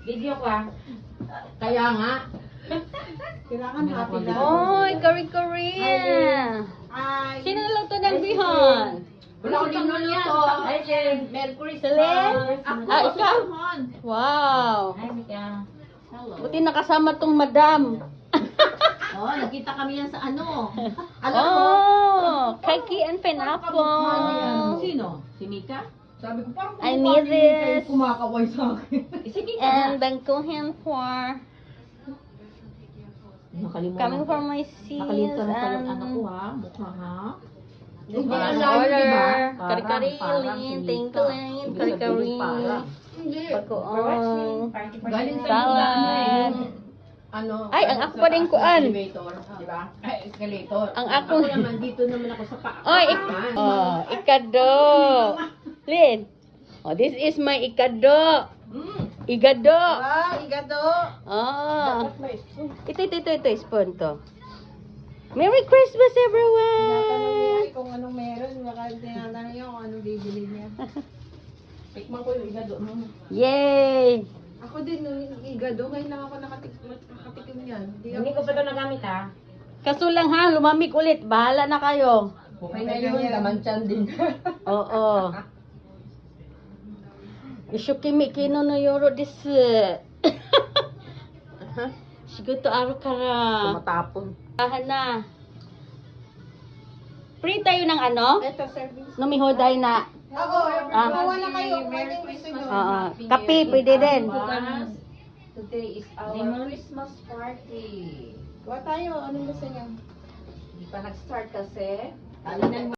Video ko ah. Kaya nga. Kailangan happy lang. Oy, kari-kari. Ay. Sino nagluto ng bihon? Wala ko din nuluto. Ay, Mercury Celine? Ah, ikaw? Wow. Ay, Mika. Hello. Buti nakasama tong madam. Oh, nakita kami yan sa ano. Alam mo? Oh, kaki and pineapple. Sino? Si Mika? Sabi ko, parang I need this. kumakaway sa akin. Sige ka. And then kuhin for Nakalimutan coming ko. from my sis Nakalimutan ko yung anak ko and ha. Mukha ha. this Diba? is an Layo, order. diba? Kari-kari, Parang Lin. si Thank Mika. you, Lin. Ibig Kari-kari. sabihin, parang. Pagkuong. Galing sa Salad. ano, Ay, ang ako pa rin kuan. Elevator, di ba? Ay, escalator. Ang ako- naman, dito naman ako sa paa. Oy, ikado. Lin. Oh, this is my ikado. Igado. Ah, igado. Oh. Ito, spoon to. Merry Christmas, Tinatanong everyone! niya kung anong meron. Baka tinatanong niya kung anong bibili niya. Tikman ko yung igado. Yay! Ako din, nung igado, ngayon lang ako nakatikim yan. Hindi ko pa ito nagamit ha. Kaso lang ha, lumamig ulit. Bahala na kayo. Okay na yun, laman-chan din. Oo. Ishukimi kino no yoro desu. Shigoto aru kara. Tumatapon. Tahan na. Free tayo ng ano? Ito, service. Numihoday na. Oo, Ah. gawa na kayo. Kung ano yung gusto nyo. Oo. Kape, pwede din. Today is our Christmas party. Gawa tayo. Anong gusto nyo? Hindi pa nag-start kasi. Talinan mo.